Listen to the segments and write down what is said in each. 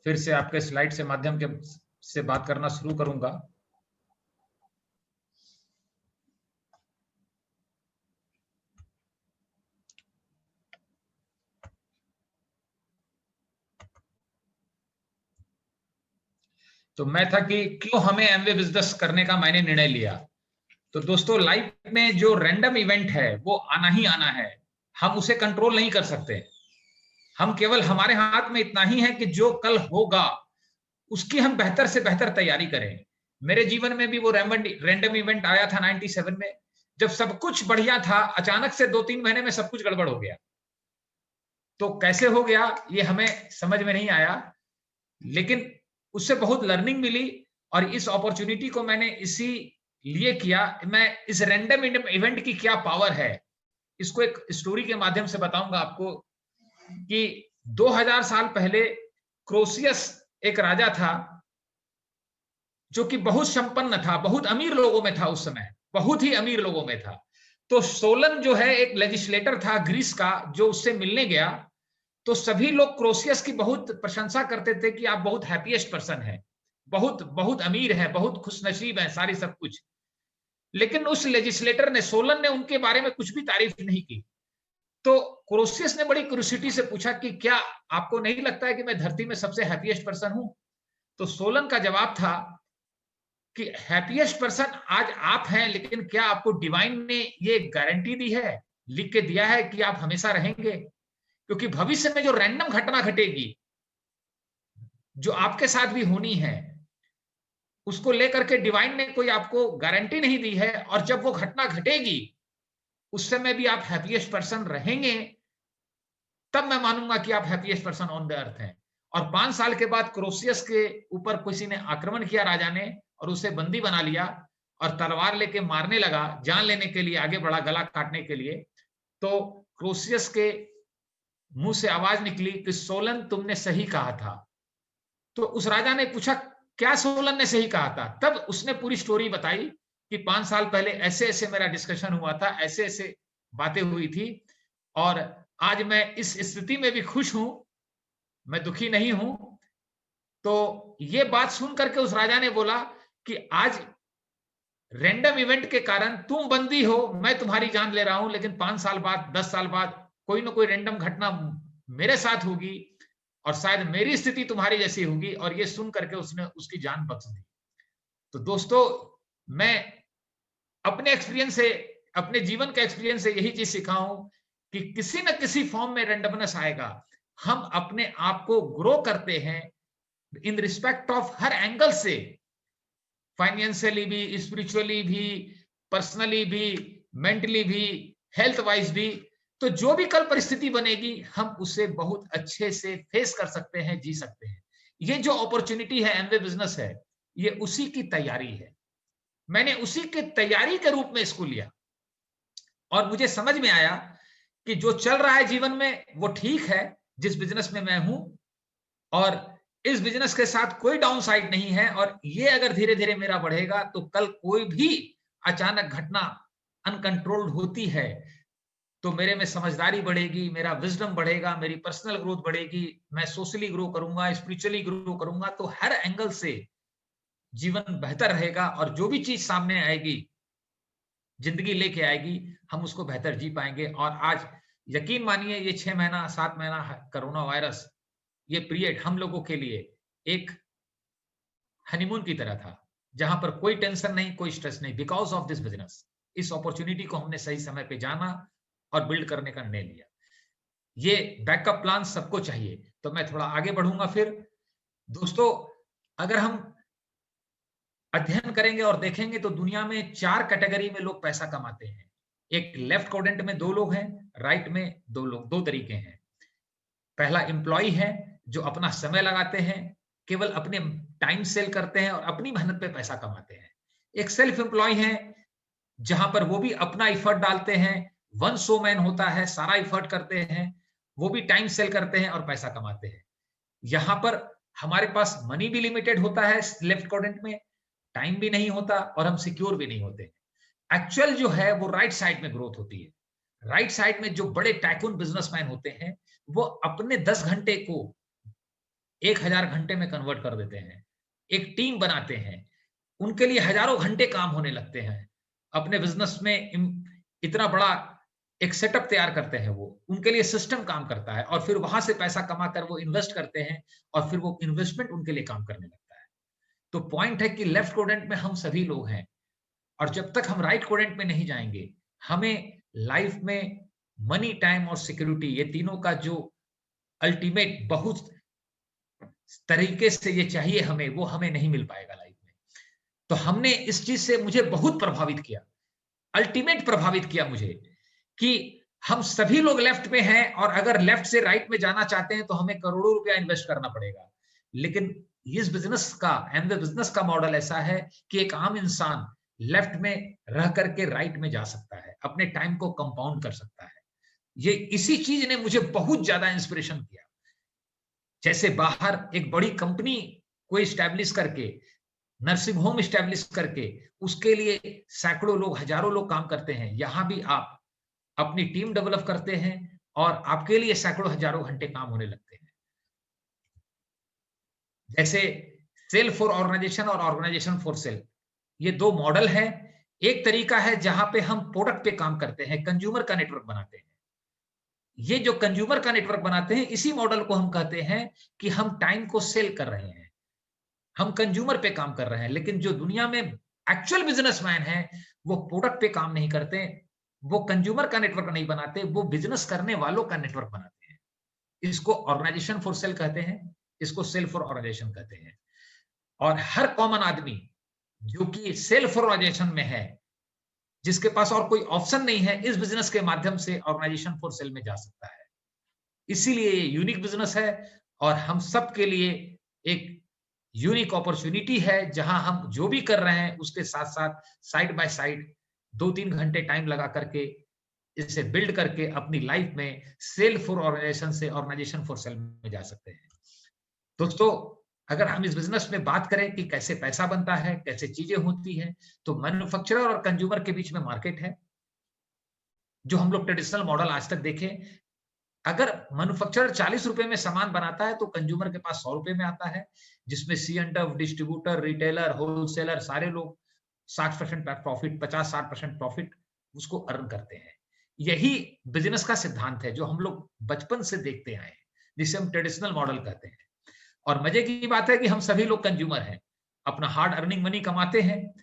फिर से आपके स्लाइड से माध्यम के से बात करना शुरू करूंगा। तो मैं था कि क्यों हमें एमवे बिजनेस करने का मैंने निर्णय लिया। तो दोस्तों, लाइफ में जो रैंडम इवेंट है वो आना ही आना है, हम उसे कंट्रोल नहीं कर सकते। हम केवल, हमारे हाथ में इतना ही है कि जो कल होगा उसकी हम बेहतर से बेहतर तैयारी करें। मेरे जीवन में भी वो रैंडम इवेंट आया था 97 में, जब सब कुछ बढ़िया था, अचानक से 2-3 महीने में सब कुछ गड़बड़ हो गया। तो कैसे हो गया ये हमें समझ में नहीं आया, लेकिन उससे बहुत लर्निंग मिली और इस अपॉर्चुनिटी को मैंने इसी लिए किया। मैं इस रैंडम इवेंट की क्या पावर है, इसको एक स्टोरी के माध्यम से बताऊंगा आपको कि 2000 साल पहले क्रोसियस एक राजा था जो कि बहुत संपन्न था, बहुत अमीर लोगों में था उस समय, बहुत ही अमीर लोगों में था। तो सोलन जो है एक लेजिस्लेटर था ग्रीस का, जो उससे मिलने गया, तो सभी लोग क्रोसियस की बहुत प्रशंसा करते थे कि आप बहुत हैप्पीएस्ट पर्सन है, बहुत बहुत अमीर है, बहुत खुशनसीब है, सारी सब कुछ। लेकिन उस लेजिस्लेटर ने, सोलन ने उनके बारे में कुछ भी तारीफ नहीं की। तो क्रोसियस ने बड़ी क्यूरियोसिटी से पूछा कि क्या आपको नहीं लगता है कि मैं धरती में सबसे हैप्पीएस्ट पर्सन हूं? तो सोलन का जवाब था कि हैप्पीएस्ट पर्सन आज आप हैं, लेकिन क्या आपको डिवाइन ने ये गारंटी दी है, लिख के दिया है कि आप हमेशा रहेंगे? क्योंकि भविष्य में जो रैंडम घटना घटेगी, जो आपके साथ भी होनी है, उसको लेकर के डिवाइन ने कोई आपको गारंटी नहीं दी है। और जब वो घटना घटेगी, उस समय भी आप हैप्पीएस्ट पर्सन रहेंगे, तब मैं मानूंगा कि आप happiest person on the earth हैं। और 5 साल के बाद क्रोसियस के ऊपर किसी ने आक्रमण किया, राजा ने, और उसे बंदी बना लिया और तलवार लेके मारने लगा, जान लेने के लिए आगे बढ़ा, गला काटने के लिए। तो क्रोसियस के मुंह से आवाज निकली कि सोलन, तुमने सही कहा था। तो उस राजा ने पूछा, क्या सोलन ने सही कहा था? तब उसने पूरी स्टोरी बताई कि 5 साल पहले ऐसे ऐसे मेरा डिस्कशन हुआ था, ऐसे ऐसे बातें हुई थी, और आज मैं इस स्थिति में भी खुश हूं, मैं दुखी नहीं हूं। तो ये बात सुन करके उस राजा ने बोला कि आज रैंडम इवेंट के कारण तुम बंदी हो, मैं तुम्हारी जान ले रहा हूं, लेकिन 5 साल बाद, 10 साल बाद कोई ना कोई रैंडम घटना मेरे साथ होगी और शायद मेरी स्थिति तुम्हारी जैसी होगी। और ये सुन करके उसने उसकी जान बख्श दी। तो दोस्तों, मैं अपने एक्सपीरियंस से, अपने जीवन के एक्सपीरियंस से यही चीज सीखा हूं कि किसी न किसी फॉर्म में रैंडमनेस आएगा। हम अपने आप को ग्रो करते हैं in respect of her angle से, फाइनेंशियली भी, स्पिरिचुअली भी, पर्सनली भी, मेंटली भी, हेल्थ वाइज भी। तो जो भी कल परिस्थिति बनेगी, हम उसे बहुत अच्छे से फेस कर सकते हैं, जी सकते हैं। ये जो अपॉर्चुनिटी है, एमवे बिजनेस है, ये उसी की तैयारी है। मैंने उसी की तैयारी के रूप में इसको लिया और मुझे समझ में आया कि जो चल रहा है जीवन में वो ठीक है, जिस बिजनेस में मैं हूं, और इस बिजनेस के साथ कोई डाउन साइड नहीं है। और ये अगर धीरे धीरे मेरा बढ़ेगा, तो कल कोई भी अचानक घटना अनकंट्रोल्ड होती है, तो मेरे में समझदारी बढ़ेगी, मेरा विजडम बढ़ेगा, मेरी पर्सनल ग्रोथ बढ़ेगी, मैं सोशली ग्रो करूंगा, स्पिरिचुअली ग्रो करूंगा। तो हर एंगल से जीवन बेहतर रहेगा और जो भी चीज सामने आएगी, जिंदगी लेके आएगी, हम उसको बेहतर जी पाएंगे। और आज यकीन मानिए, ये 6 महीना, 7 महीना कोरोना वायरस, ये पीरियड हम लोगों के लिए एक हनीमून की तरह था, जहां पर कोई टेंशन नहीं, कोई स्ट्रेस नहीं, बिकॉज ऑफ दिस बिजनेस। इस अपॉर्चुनिटी को हमने सही समय पे जाना और बिल्ड करने का निर्णय लिया। ये बैकअप प्लान सबको चाहिए। तो मैं थोड़ा आगे बढ़ूंगा फिर। दोस्तों, अगर हम अध्ययन करेंगे और देखेंगे, तो दुनिया में 4 कैटेगरी में लोग पैसा कमाते हैं। एक लेफ्ट क्वाड्रेंट में 2 लोग हैं, राइट में 2 लोग, 2 तरीके हैं। पहला एम्प्लॉय है, जो अपना समय लगाते हैं, केवल अपने टाइम सेल करते हैं और अपनी मेहनत पे पैसा कमाते हैं। एक सेल्फ एम्प्लॉय है, जहां पर वो भी अपना एफर्ट डालते हैं, वन शो मैन होता है, सारा एफर्ट करते हैं, वो भी टाइम सेल करते हैं और पैसा कमाते हैं। यहां पर हमारे पास मनी भी लिमिटेड होता है लेफ्ट क्वाड्रेंट में, टाइम भी नहीं होता और हम सिक्योर भी नहीं होते। एक्चुअल जो है वो राइट साइड में ग्रोथ होती है। राइट साइड में जो बड़े टाइकून बिजनेसमैन होते हैं, वो अपने 10 घंटे को 1000 घंटे में कन्वर्ट कर देते हैं, एक टीम बनाते हैं, उनके लिए हजारों घंटे काम होने लगते हैं, अपने बिजनेस में इतना बड़ा एक सेटअप तैयार करते हैं, वो उनके लिए सिस्टम काम करता है और फिर वहां से पैसा कमाकर वो इन्वेस्ट करते हैं और फिर वो इन्वेस्टमेंट उनके लिए काम करने लगता है। तो पॉइंट है कि लेफ्ट क्वाड्रेंट में हम सभी लोग हैं और जब तक हम राइट क्वाड्रेंट में नहीं जाएंगे, हमें लाइफ में मनी, टाइम और सिक्योरिटी, ये तीनों का जो अल्टीमेट बहुत तरीके से ये चाहिए हमें, वो हमें नहीं मिल पाएगा लाइफ में। तो हमने इस चीज से मुझे बहुत प्रभावित किया, अल्टीमेट प्रभावित किया मुझे, कि हम सभी लोग लेफ्ट में हैं और अगर लेफ्ट से राइट में जाना चाहते हैं तो हमें करोड़ों रुपया इन्वेस्ट करना पड़ेगा। लेकिन इस बिजनेस का, एंड बिजनेस का मॉडल ऐसा है कि एक आम इंसान लेफ्ट में रह करके राइट में जा सकता है, अपने टाइम को कंपाउंड कर सकता है। ये इसी चीज ने मुझे बहुत ज्यादा इंस्पिरेशन किया। जैसे बाहर एक बड़ी कंपनी को स्टैब्लिश करके, नर्सिंग होम स्टैब्लिश करके, उसके लिए सैकड़ों लोग, हजारों लोग काम करते हैं, यहां भी आप अपनी टीम डेवलप करते हैं और आपके लिए सैकड़ों हजारों घंटे काम होने लगते हैं। जैसे सेल फॉर ऑर्गेनाइजेशन और ऑर्गेनाइजेशन फॉर सेल, ये दो मॉडल है। एक तरीका है जहां पे हम प्रोडक्ट पे काम करते हैं, कंज्यूमर का नेटवर्क बनाते हैं। ये जो कंज्यूमर का नेटवर्क बनाते हैं, इसी मॉडल को हम कहते हैं कि हम टाइम को सेल कर रहे हैं, हम कंज्यूमर पे काम कर रहे हैं। लेकिन जो दुनिया में एक्चुअल बिजनेसमैन है, वो प्रोडक्ट पे काम नहीं करते, वो कंज्यूमर का नेटवर्क नहीं बनाते, वो बिजनेस करने वालों का नेटवर्क बनाते हैं। इसको ऑर्गेनाइजेशन फॉर सेल कहते हैं, इसको सेल फॉर ऑर्गेनाइजेशन कहते हैं। और हर कॉमन आदमी जो कि सेल फॉर ऑर्गेनाइजेशन में है, जिसके पास और कोई ऑप्शन नहीं है, इस बिजनेस के माध्यम से ऑर्गेनाइजेशन फॉर सेल में जा सकता है। इसीलिए ये यूनिक बिजनेस है और हम सब के लिए एक यूनिक अपॉर्चुनिटी है, जहां हम जो भी कर रहे हैं उसके साथ साथ साइड बाय साइड 2-3 घंटे टाइम लगा करके इसे बिल्ड करके अपनी लाइफ में सेल फॉर ऑर्गेनाइजेशन से ऑर्गेनाइजेशन फॉर सेल में जा सकते हैं। दोस्तों, अगर हम इस बिजनेस में बात करें कि कैसे पैसा बनता है, कैसे चीजें होती हैं, तो मैन्युफैक्चरर और कंज्यूमर के बीच में मार्केट है। जो हम लोग ट्रेडिशनल मॉडल आज तक देखे, अगर मैन्युफैक्चरर 40 रुपए में सामान बनाता है तो कंज्यूमर के पास 100 रुपए में आता है, जिसमें C and F, distributor, retailer, wholesaler सारे लोग 60% प्रॉफिट, 50-60% प्रॉफिट उसको अर्न करते हैं। यही बिजनेस का सिद्धांत है जो हम लोग बचपन से देखते आए हैं, जिसे हम ट्रेडिशनल मॉडल कहते हैं। और मजे की बात है कि हम सभी लोग कंज्यूमर हैं, अपना हार्ड अर्निंग मनी कमाते हैं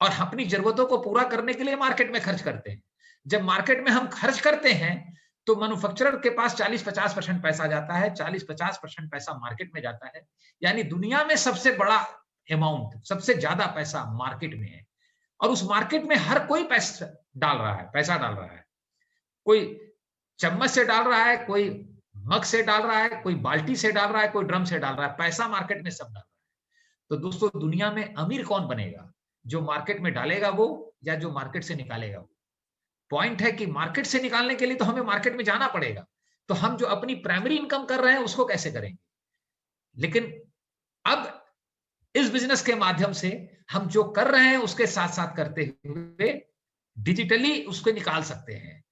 और अपनी जरूरतों को पूरा करने के लिए मार्केट में खर्च करते हैं। जब मार्केट में हम खर्च करते हैं तो मैन्युफैक्चरर के पास 40-50% पैसा जाता है, 40-50% पैसा मार्केट में जाता है। यानी दुनिया में सबसे बड़ा अमाउंट, सबसे ज्यादा पैसा मार्केट में है और उस मार्केट में हर कोई पैसा डाल रहा है, पैसा डाल रहा है। कोई चम्मच से डाल रहा है, कोई मग से डाल रहा है, कोई बाल्टी से डाल रहा है, कोई ड्रम से डाल रहा है, पैसा मार्केट में सब डाल रहा है। तो दोस्तों, दुनिया में अमीर कौन बनेगा? जो मार्केट में डालेगा वो, या जो मार्केट से निकालेगा वो। पॉइंट है कि मार्केट से निकालने के लिए तो हमें मार्केट में जाना पड़ेगा। तो हम जो अपनी प्राइमरी इनकम कर रहे हैं उसको कैसे करेंगे? लेकिन अब इस बिजनेस के माध्यम से हम जो कर रहे हैं उसके साथ साथ करते हुए डिजिटली उसको निकाल सकते हैं।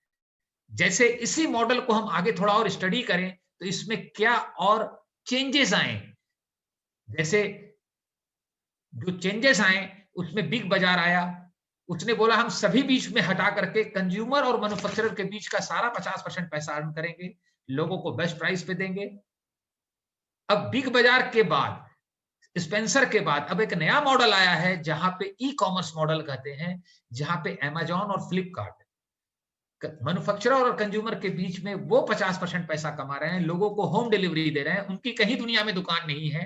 जैसे इसी मॉडल को हम आगे थोड़ा और स्टडी करें तो इसमें क्या और चेंजेस आए। जैसे जो चेंजेस आए उसमें बिग बाजार आया, उसने बोला हम सभी बीच में हटा करके कंज्यूमर और मैन्युफैक्चरर के बीच का सारा 50% पैसा अर्न करेंगे, लोगों को बेस्ट प्राइस पे देंगे। अब बिग बाजार के बाद, स्पेंसर के बाद अब एक नया मॉडल आया है जहां पे ई कॉमर्स मॉडल कहते हैं, जहां पे अमेजॉन और फ्लिपकार्ट मैन्युफैक्चरर और कंज्यूमर के बीच में वो 50% पैसा कमा रहे हैं, लोगों को होम डिलीवरी दे रहे हैं। उनकी कहीं दुनिया में दुकान नहीं है।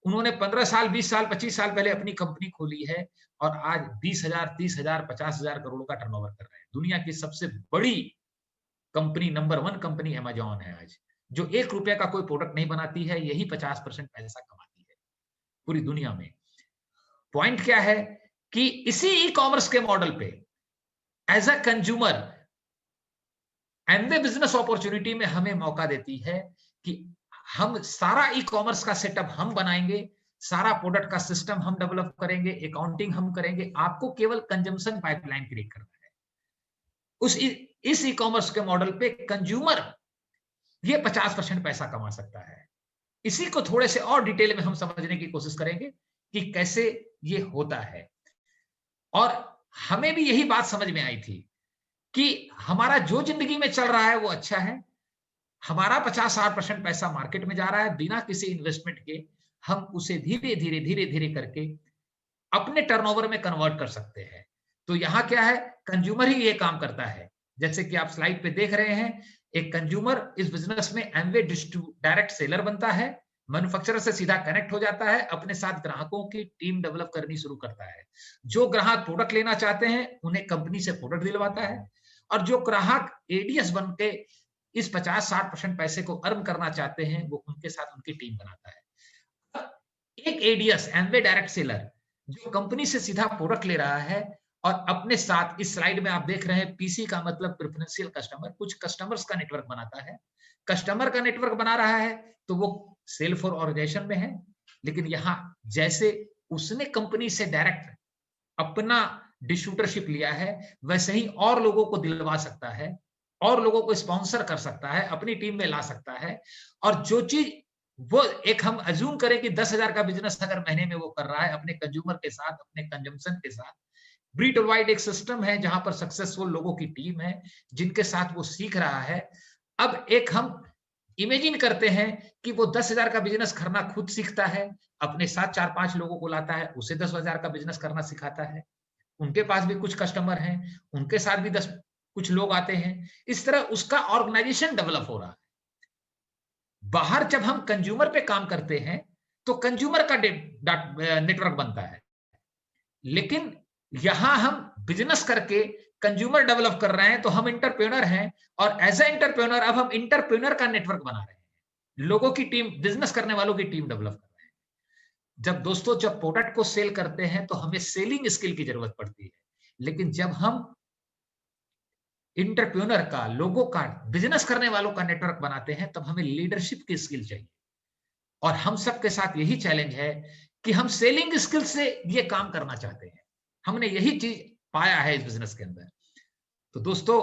उन्होंने 15 साल, 20 साल, 25 साल पहले अपनी कंपनी खोली है और आज 20,000, 30,000, 50,000 करोड़ का टर्नओवर कर रहे हैं। दुनिया की सबसे बड़ी कंपनी, नंबर 1 कंपनी अमेजॉन है आज, जो 1 रुपए का कोई प्रोडक्ट नहीं बनाती है, यही 50% पैसा कमाती है पूरी दुनिया में। पॉइंट क्या है कि इसी ई कॉमर्स के मॉडल पे as a consumer Amway business opportunity में हमें मौका देती है कि हम सारा ई कॉमर्स का सेटअप हम बनाएंगे, सारा प्रोडक्ट का सिस्टम हम डेवलप करेंगे, अकाउंटिंग हम करेंगे। आपको केवल कंजम्पशन पाइपलाइन क्रिएट करना है। इस ई कॉमर्स के मॉडल पे कंज्यूमर ये 50% पैसा कमा सकता है। इसी को थोड़े से और डिटेल में हम समझने की कोशिश करेंगे कि कैसे ये होता है। और हमें भी यही बात समझ में आई थी कि हमारा जो जिंदगी में चल रहा है वो अच्छा है। हमारा 50-60% पैसा मार्केट में जा रहा है बिना किसी इन्वेस्टमेंट के। हम उसे धीरे-धीरे, धीरे-धीरे करके अपने टर्नओवर में कन्वर्ट कर सकते हैं। तो यहाँ क्या है, कंज्यूमर ही ये काम करता है। जैसे कि आप स्लाइड पे देख रहे हैं, एक कंज्यूमर इस बिज़नेस में एमवे डायरेक्ट सेलर बनता है, मैन्युफैक्चरर से सीधा कनेक्ट हो जाता है, अपने साथ ग्राहकों की टीम डेवलप करनी शुरू करता है। जो ग्राहक प्रोडक्ट लेना चाहते हैं, उन्हें कंपनी से प्रोडक्ट दिलवाता है और जो ग्राहक एडीएस बन के इस 50-60% पैसे को अर्न करना चाहते हैं, वो उनके साथ उनकी टीम बनाता है। एक एडीएस एमवे डायरेक्ट सेलर जो कंपनी से सीधा प्रोडक्ट ले रहा है और अपने साथ इस स्लाइड में आप देख रहे हैं पीसी का मतलब प्रेफरेंशियल कस्टमर, कुछ कस्टमर्स का नेटवर्क बनाता है। कस्टमर का नेटवर्क बना रहा है तो वो सेल फॉर ऑर्गेनाइजेशन में है, लेकिन यहाँ जैसे उसने कंपनी से डायरेक्ट अपना डिस्ट्रीब्यूटरशिप लिया है, वैसे ही और लोगों को दिलवा सकता है, और लोगों को स्पॉन्सर कर सकता है, अपनी टीम में ला सकता है। और जो चीज वो एक हम अज्यूम करें कि 10,000 का बिजनेस अगर महीने में वो कर रहा है अपने कंज्यूमर के साथ, अपने कंजम्पशन के साथ, ब्रीट वाइड एक सिस्टम है जहां पर सक्सेसफुल लोगों की टीम है जिनके साथ वो सीख रहा है। अब एक हम इमेजिन करते हैं कि वो 10,000 का बिजनेस करना खुद सीखता है, अपने साथ 4-5 लोगों को लाता है, उसे 10,000 का बिजनेस करना सिखाता है। उनके पास भी कुछ कस्टमर हैं, उनके साथ भी 10 कुछ लोग आते हैं। इस तरह उसका ऑर्गेनाइजेशन डेवलप हो रहा है। बाहर जब हम कंज्यूमर पे काम करते हैं, तो कंज्यूमर का नेटवर्क बनता है। लेकिन यहां हम बिजनेस करके कंज्यूमर डेवलप कर रहे हैं, तो हम इंटरप्रेन्योर हैं और एज ए इंटरप्रेन्योर अब हम इंटरप्रेन्योर का नेटवर्क बना रहे हैं। लोगों की टीम, बिजनेस करने वालों की टीम डेवलप कर रहे हैं। जब दोस्तों जब प्रोडक्ट को सेल करते हैं तो हमें सेलिंग स्किल की जरूरत पड़ती है, लेकिन जब हम इंटरप्रेन्योर का, लोगों का, बिजनेस करने वालों का नेटवर्क बनाते हैं, तब हमें लीडरशिप की स्किल चाहिए। और हम सबके साथ यही चैलेंज है कि हम सेलिंग स्किल से ये काम करना चाहते हैं। हमने यही चीज पाया है इस बिजनेस के अंदर। तो दोस्तों,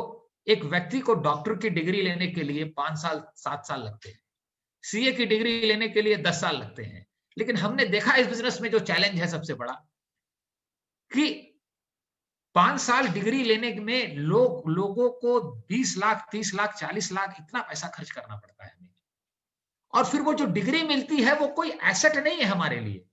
एक व्यक्ति को डॉक्टर की डिग्री लेने के लिए 5 साल 7 साल लगते हैं, सीए की डिग्री लेने के लिए 10 साल लगते हैं। लेकिन हमने देखा इस बिजनेस में जो चैलेंज है सबसे बड़ा, कि 5 साल डिग्री लेने में लोगों को 20 लाख, 30 लाख, 40 लाख इतना पैसा खर्च करना पड़ता है हमें। और फिर वो जो डिग्री मिलती है वो कोई एसेट नहीं है हमारे लिए,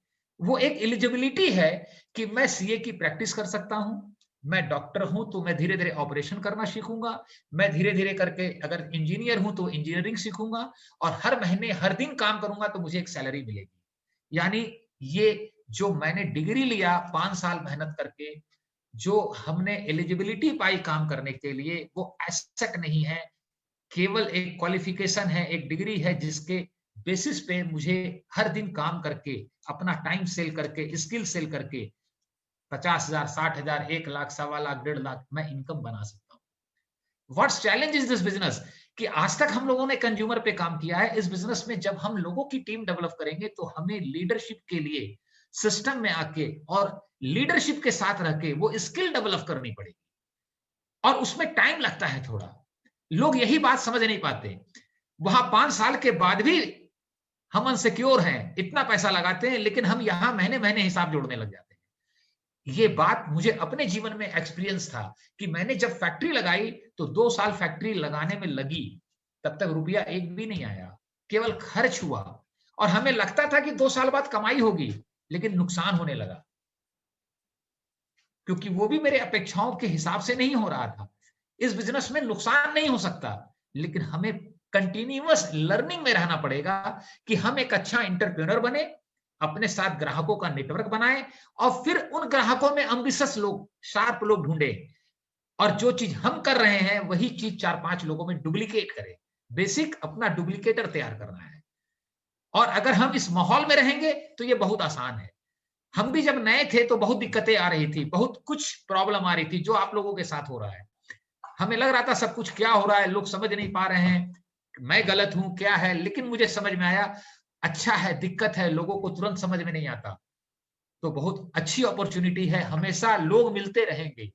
वो एक एलिजिबिलिटी है कि मैं सीए की प्रैक्टिस कर सकता हूं, मैं डॉक्टर हूं तो मैं धीरे धीरे ऑपरेशन करना सीखूंगा, मैं धीरे धीरे करके अगर इंजीनियर हूं तो इंजीनियरिंग सीखूंगा, और हर महीने हर दिन काम करूंगा तो मुझे एक सैलरी मिलेगी। यानी ये जो मैंने डिग्री लिया 5 साल मेहनत करके, जो हमने एलिजिबिलिटी पाई काम करने के लिए, वो एसेट नहीं है, केवल एक क्वालिफिकेशन है, एक डिग्री है जिसके बेसिस पे मुझे हर दिन काम करके, अपना टाइम सेल करके, स्किल सेल करके 50,000, 60,000, 1 लाख, 1.25 लाख, 1.5 लाख मैं इनकम बना सकता हूँ। What's challenge is this business, कि आज तक हम लोगों ने कंज्यूमर पे काम किया है। इस बिजनेस में जब हम लोगों की टीम डेवलप करेंगे तो हमें लीडरशिप के लिए सिस्टम में आके और लीडरशिप के साथ रह के वो स्किल डेवलप करनी पड़ेगी, और उसमें टाइम लगता है थोड़ा। लोग यही बात समझ नहीं पाते। वहां 5 साल के बाद भी हम अनसिक्योर हैं, इतना पैसा लगाते हैं, लेकिन हम यहां महीने महीने हिसाब जोड़ने लग जाते हैं। ये बात मुझे अपने जीवन में एक्सपीरियंस था कि मैंने जब फैक्ट्री लगाई तो 2 साल फैक्ट्री लगाने में लगी, तब तक रुपया एक भी नहीं आया, केवल खर्च हुआ। और हमें लगता था कि 2 साल बाद कमाई होगी, लेकिन नुकसान होने लगा, क्योंकि वो भी मेरे अपेक्षाओं के हिसाब से नहीं हो रहा था। इस बिजनेस में नुकसान नहीं हो सकता, लेकिन हमें कंटिन्यूअस लर्निंग में रहना पड़ेगा कि हम एक अच्छा एंटरप्रेन्योर बने, अपने साथ ग्राहकों का नेटवर्क बनाए, और फिर उन ग्राहकों में एम्बिशियस लोग, शार्प लोग ढूंढे, और जो चीज हम कर रहे हैं वही चीज 4-5 लोगों में डुप्लीकेट करें। बेसिक अपना डुप्लीकेटर तैयार करना है। और अगर हम इस माहौल में रहेंगे तो ये बहुत आसान है। हम भी जब नए थे तो बहुत दिक्कतें आ रही थी, बहुत कुछ प्रॉब्लम आ रही थी, जो आप लोगों के साथ हो रहा है। हमें लग रहा था सब कुछ क्या हो रहा है, लोग समझ नहीं पा रहे हैं, मैं गलत हूं क्या है, लेकिन मुझे समझ में आया, अच्छा है, दिक्कत है, लोगों को तुरंत समझ में नहीं आता, तो बहुत अच्छी अपॉर्चुनिटी है, हमेशा लोग मिलते रहेंगे,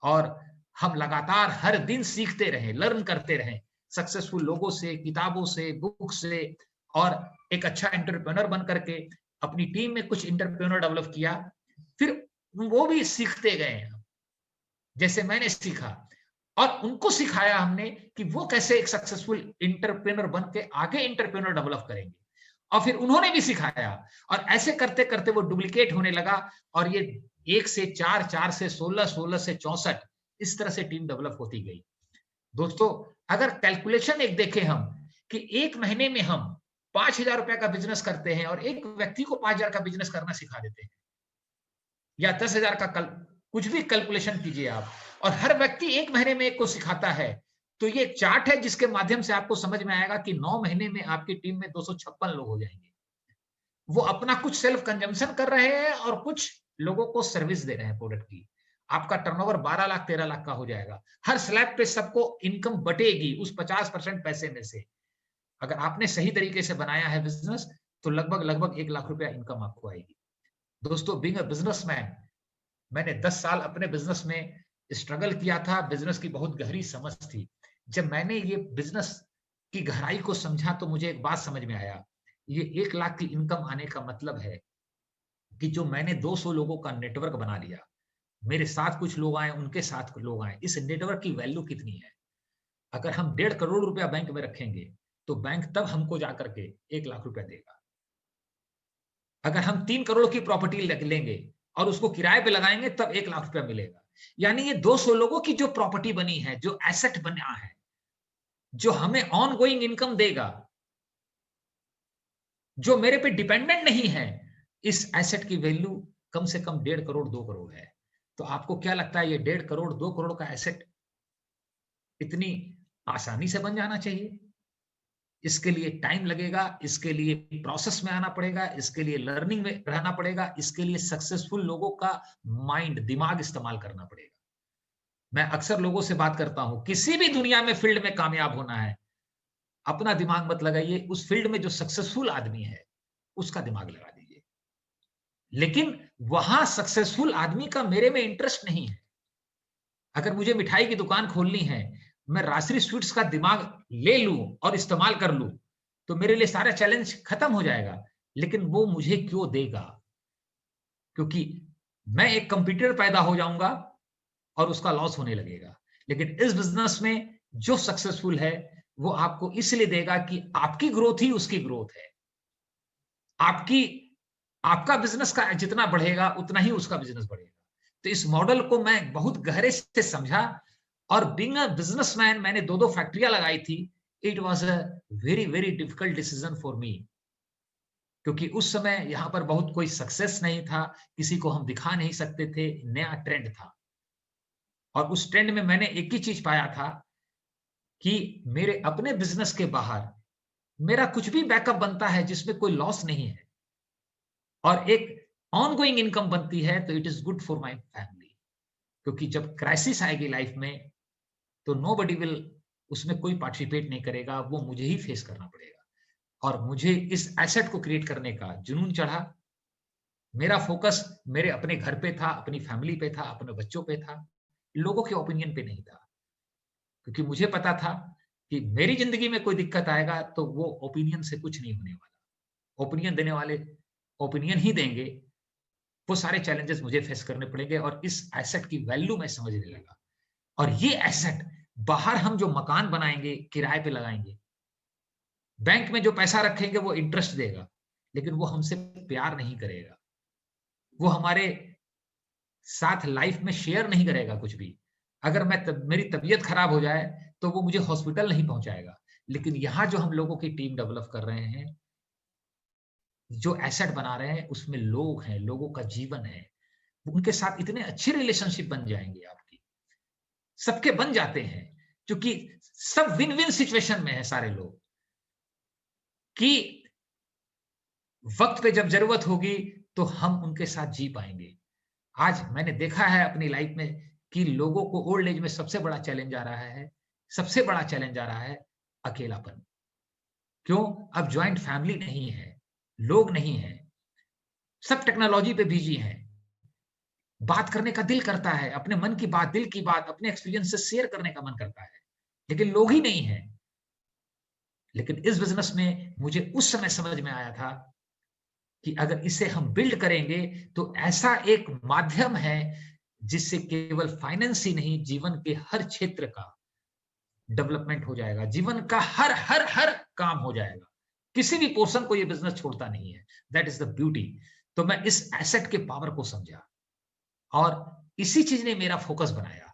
और हम लगातार हर दिन सीखते रहें, लर्न करते रहें, सक्सेसफुल लोगों से, किताबों से, बुक से, और एक अच्छा एंटरप्रेन्योर बन करके अपनी टीम में कुछ एंटरप्रेन्योर डेवलप किया, फिर वो भी सीखते गए, जैसे मैंने सीखा, और उनको सिखाया हमने कि वो कैसे एक सक्सेसफुल एंटरप्रेन्योर बन के आगे एंटरप्रेन्योर डेवलप करेंगे, और फिर उन्होंने भी सिखाया, और ऐसे करते करते वो डुप्लीकेट होने लगा, और ये 1 से 4, 4 से 16, 16 से 64, इस तरह से टीम डेवलप होती गई। दोस्तों, अगर कैलकुलेशन एक देखें हम, कि एक महीने में हम 5,000 रुपए का बिजनेस करते हैं और एक व्यक्ति को 5,000 का बिजनेस करना सिखा देते हैं, या 10,000 का कुछ भी कैलकुलेशन कीजिए आप, और हर व्यक्ति एक महीने में एक को सिखाता है, तो ये एक चार्ट है जिसके माध्यम से आपको समझ में आएगा कि 9 महीने में आपकी टीम में 256 लोग हो जाएंगे। वो अपना कुछ सेल्फ कंजम्पशन कर रहे हैं और कुछ लोगों को सर्विस दे रहे हैं प्रोडक्ट की। आपका टर्नओवर 12 लाख 13 लाख का हो जाएगा। हर स्लैब पे सबको इनकम बटेगी उस 50% पैसे में से। अगर आपने सही तरीके से बनाया है बिजनेस, तो लगभग लगभग 1 लाख रुपया इनकम आपको आएगी। दोस्तों, बीइंग अ बिजनेसमैन, मैंने 10 साल अपने बिजनेस में स्ट्रगल किया था, बिजनेस की बहुत गहरी समझ थी। जब मैंने ये बिजनेस की गहराई को समझा, तो मुझे एक बात समझ में आया, ये 1 लाख की इनकम आने का मतलब है कि जो मैंने 200 लोगों का नेटवर्क बना लिया, मेरे साथ कुछ लोग आए, उनके साथ कुछ लोग आए, इस नेटवर्क की वैल्यू कितनी है? अगर हम 1.5 करोड़ रुपया बैंक में रखेंगे, तो बैंक तब हमको जाकर के 1 लाख रुपया देगा। अगर हम 3 करोड़ की प्रॉपर्टी लेंगे और उसको किराए पे लगाएंगे, तब 1 लाख रुपया मिलेगा। यानी ये 200 लोगों की जो प्रॉपर्टी बनी है, जो एसेट बना है, जो हमें ऑनगोइंग इनकम देगा, जो मेरे पे डिपेंडेंट नहीं है, इस एसेट की वैल्यू कम से कम 1.5 करोड़ 2 करोड़ है। तो आपको क्या लगता है, ये 1.5 करोड़ 2 करोड़ का एसेट इतनी आसानी से बन जाना चाहिए? इसके लिए टाइम लगेगा, इसके लिए प्रोसेस में आना पड़ेगा, इसके लिए लर्निंग में रहना पड़ेगा, इसके लिए सक्सेसफुल लोगों का माइंड, दिमाग इस्तेमाल करना पड़ेगा। मैं अक्सर लोगों से बात करता हूं, किसी भी दुनिया में फील्ड में कामयाब होना है, अपना दिमाग मत लगाइए, उस फील्ड में जो सक्सेसफुल आदमी है, उसका दिमाग लगा दीजिए। लेकिन वहां सक्सेसफुल आदमी का मेरे में इंटरेस्ट नहीं है। अगर मुझे मिठाई की दुकान खोलनी है, मैं राजश्री स्वीट्स का दिमाग ले लूं और इस्तेमाल कर लूं, तो मेरे लिए सारा चैलेंज खत्म हो जाएगा। लेकिन वो मुझे क्यों देगा? क्योंकि मैं एक कंपटीटर पैदा हो जाऊंगा और उसका लॉस होने लगेगा। लेकिन इस बिजनेस में जो सक्सेसफुल है, वो आपको इसलिए देगा कि आपकी ग्रोथ ही उसकी ग्रोथ है। आपकी आपका बिजनेस का जितना बढ़ेगा, उतना ही उसका बिजनेस बढ़ेगा। तो इस मॉडल को मैं बहुत गहरे से समझा, और बीइंग अ बिजनेसमैन, मैंने 2-2 फैक्ट्रियां लगाई थी। It was a very very difficult decision for me, क्योंकि उस समय यहां पर बहुत कोई सक्सेस नहीं था, किसी को हम दिखा नहीं सकते थे, नया ट्रेंड था। और उस ट्रेंड में मैंने एक ही चीज पाया था, कि मेरे अपने बिजनेस के बाहर मेरा कुछ भी बैकअप बनता है जिसमें कोई लॉस नहीं है, और एक ऑनगोइंग इनकम बनती है, तो it is good for my family. क्योंकि जब क्राइसिस आएगी लाइफ में, तो नोबडी विल, उसमें कोई पार्टिसिपेट नहीं करेगा, वो मुझे ही फेस करना पड़ेगा। और मुझे इस एसेट को क्रिएट करने का जुनून चढ़ा। मेरा फोकस मेरे अपने घर पे था, अपनी फैमिली पे था, अपने बच्चों पे था, लोगों के ओपिनियन पे नहीं था। क्योंकि मुझे पता था कि मेरी जिंदगी में कोई दिक्कत आएगा, तो वो ओपिनियन से कुछ नहीं होने वाला। ओपिनियन देने वाले ओपिनियन ही देंगे। वो सारे चैलेंजेस मुझे फेस करने पड़ेंगे, और इस एसेट की वैल्यू मैं समझने लगा। और ये एसेट, बाहर हम जो मकान बनाएंगे, किराए पे लगाएंगे, बैंक में जो पैसा रखेंगे वो इंटरेस्ट देगा, लेकिन वो हमसे प्यार नहीं करेगा, वो हमारे साथ लाइफ में शेयर नहीं करेगा कुछ भी। अगर मेरी तबीयत खराब हो जाए, तो वो मुझे हॉस्पिटल नहीं पहुंचाएगा। लेकिन यहां जो हम लोगों की टीम डेवलप कर रहे हैं, जो एसेट बना रहे हैं, उसमें लोग हैं, लोगों का जीवन है, उनके साथ इतने अच्छे रिलेशनशिप बन जाएंगे आपकी, सबके बन जाते हैं, क्योंकि सब विन विन सिचुएशन में है सारे लोग, कि वक्त पे जब जरूरत होगी, तो हम उनके साथ जी पाएंगे। आज मैंने देखा है अपनी लाइफ में, कि लोगों को ओल्ड एज में सबसे बड़ा चैलेंज आ रहा है, सबसे बड़ा चैलेंज आ रहा है अकेलापन। क्यों? अब ज्वाइंट फैमिली नहीं है, लोग नहीं है, सब टेक्नोलॉजी पे बिजी हैं। बात करने का दिल करता है, अपने मन की बात, दिल की बात, अपने एक्सपीरियंस से शेयर करने का मन करता है, लेकिन लोग ही नहीं है। लेकिन इस बिजनेस में मुझे उस समय समझ में आया था कि अगर इसे हम बिल्ड करेंगे तो ऐसा एक माध्यम है जिससे केवल फाइनेंस ही नहीं, जीवन के हर क्षेत्र का डेवलपमेंट हो जाएगा, जीवन का हर हर हर काम हो जाएगा, किसी भी पोर्शन को ये बिजनेस छोड़ता नहीं है। That is the beauty. तो मैं इस एसेट के पावर को समझा और इसी चीज ने मेरा फोकस बनाया।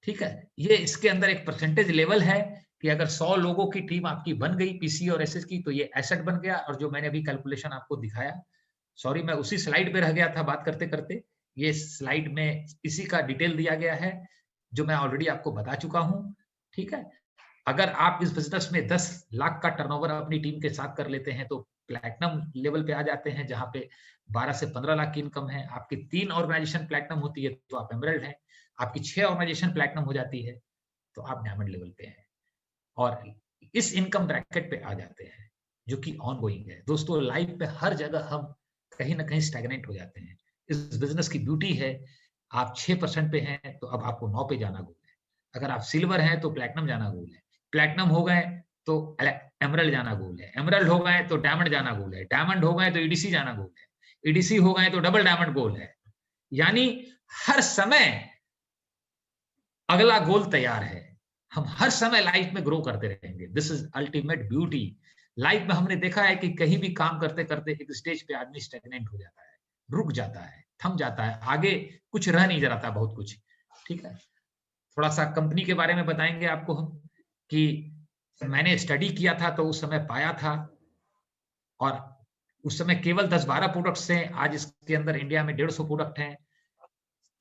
ठीक है, ये इसके अंदर एक परसेंटेज लेवल है कि अगर 100 लोगों की टीम आपकी बन गई पीसी और एसएस की, तो ये एसेट बन गया। और जो मैंने अभी कैलकुलेशन आपको दिखाया, सॉरी मैं उसी स्लाइड पे रह गया था बात करते करते, ये स्लाइड में इसी का डिटेल दिया गया है जो मैं ऑलरेडी आपको बता चुका हूं। ठीक है, अगर आप इस बिजनेस में 10 लाख का टर्नओवर अपनी टीम के साथ कर लेते हैं तो प्लैटिनम लेवल पे आ जाते हैं, जहां पे 12 से 15 लाख की इनकम है। आपकी 3 ऑर्गेनाइजेशन प्लैटिनम होती है तो आप एमरल्ड हैं। आपकी 6 ऑर्गेनाइजेशन प्लैटिनम हो जाती है तो आप डायमंड लेवल पे हैं और इस इनकम ब्रैकेट पे आ जाते हैं, जो कि ऑनगोइंग है। दोस्तों, लाइफ पे हर जगह हम कहीं ना कहीं स्टैग्नेंट हो जाते हैं। इस बिजनेस की ब्यूटी है, आप 6% पे हैं तो अब आपको 9 पे जाना गोल है। अगर आप सिल्वर हैं तो प्लैटिनम जाना गोल है। प्लैटिनम हो गए तो एमरल्ड जाना गोल है। एमरल्ड हो गए तो डायमंड जाना गोल है। डायमंड हो गए तो ईडीसी जाना गोल है। ईडीसी हो गए तो डबल डायमंड गोल है। यानी हर समय अगला गोल तैयार है। हम हर समय लाइफ में ग्रो करते रहेंगे। This is ultimate beauty. Life में हमने देखा है कि कहीं भी काम करते करते एक स्टेज पे आदमी स्टेगनेंट हो जाता है, रुक जाता है, थम जाता है, आगे कुछ रह नहीं जाता बहुत कुछ। ठीक है, थोड़ा सा कंपनी के बारे में बताएंगे आपको हम कि मैंने स्टडी किया था तो उस समय पाया था, और उस समय केवल 10-12 प्रोडक्ट्स थे। आज इसके अंदर इंडिया में 150 प्रोडक्ट हैं,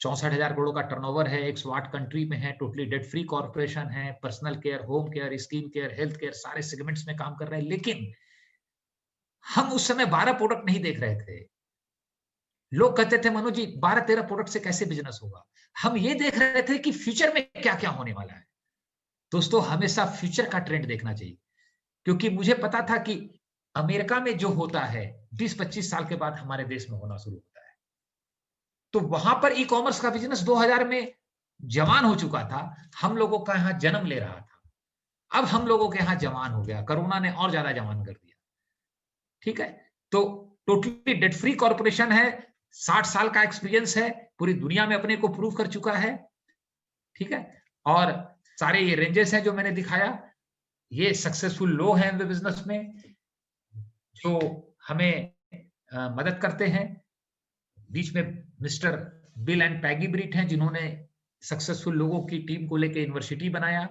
64,000 करोड़ का टर्नओवर है, 108 कंट्री में है, टोटली डेट फ्री कॉर्पोरेशन है, personal care, home care, skin care, health care, सारे सेगमेंट्स में काम कर रहे हैं। लेकिन हम उस समय 12 प्रोडक्ट नहीं देख रहे थे। लोग कहते थे मनोज जी 12-13 प्रोडक्ट से कैसे बिजनेस होगा। हम ये देख रहे थे कि फ्यूचर में क्या क्या होने वाला है। दोस्तों, हमेशा फ्यूचर का ट्रेंड देखना चाहिए, क्योंकि मुझे पता था कि अमेरिका में जो होता है 20-25 साल के बाद हमारे देश में होना शुरू होता है। तो वहां पर ई कॉमर्स का बिजनेस 2000 में जवान हो चुका था, हम लोगों का यहाँ जन्म ले रहा था। अब हम लोगों के यहाँ जवान हो गया, कोरोना ने और ज्यादा जवान कर दिया। ठीक है, तो टोटली डेट फ्री कॉर्पोरेशन है, 60 साल का एक्सपीरियंस है, पूरी दुनिया में अपने को प्रूव कर चुका है। ठीक है, और सारे ये रेंजेस हैं जो मैंने दिखाया, ये सक्सेसफुल लो है बिजनेस में जो हमें मदद करते हैं। बीच में मिस्टर बिल एंड पैगी ब्रिट हैं जिन्होंने सक्सेसफुल लोगों की टीम को लेकर यूनिवर्सिटी बनाया,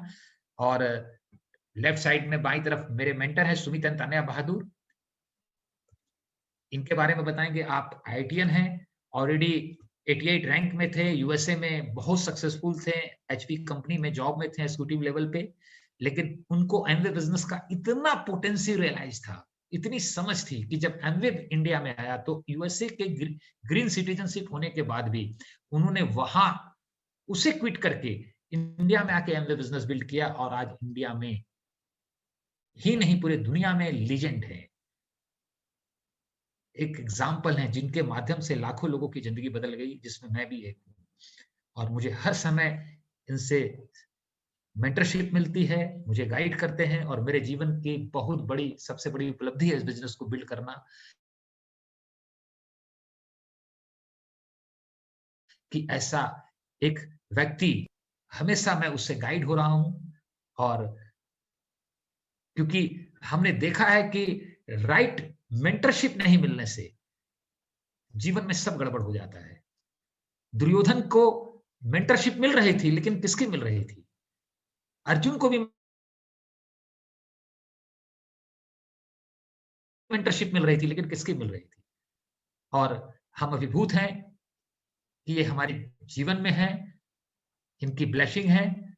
और लेफ्ट साइड में बाई तरफ मेरे मेंटर हैं सुमित तानिया बहादुर, इनके बारे में बताएंगे। आप आईआईटीएन हैं, ऑलरेडी 88 रैंक में थे, यूएसए में बहुत सक्सेसफुल थे, एचपी कंपनी में जॉब में थे एग्जीक्यूटिव लेवल पे। लेकिन उनको एमवे बिजनेस का इतना पोटेंशियल रियलाइज था, इतनी समझ थी कि जब एमवे इंडिया में आया तो यूएसए के ग्रीन सिटीजनशिप होने के बाद भी उन्होंने वहां उसे क्विट करके इंडिया में आके एमवे बिजनेस बिल्ड किया, और आज इंडिया में ही नहीं पूरे दुनिया में लीजेंड है, एक एग्जाम्पल है जिनके माध्यम से लाखों लोगों की जिंदगी बदल गई, जिसमें मैं भी एक हूँ। और मुझे हर समय इनसे मेंटरशिप मिलती है, मुझे गाइड करते हैं, और मेरे जीवन की बहुत बड़ी सबसे बड़ी उपलब्धि है इस बिजनेस को बिल्ड करना, कि ऐसा एक व्यक्ति हमेशा मैं उससे गाइड हो रहा हूं। और क्योंकि हमने देखा है कि राइट मेंटरशिप नहीं मिलने से जीवन में सब गड़बड़ हो जाता है। दुर्योधन को मेंटरशिप मिल रही थी, लेकिन किसकी मिल रही थी? अर्जुन को भी मेंटरशिप मिल रही थी, लेकिन किसकी मिल रही थी? और हम अभिभूत हैं कि ये हमारे जीवन में है, इनकी ब्लेसिंग है,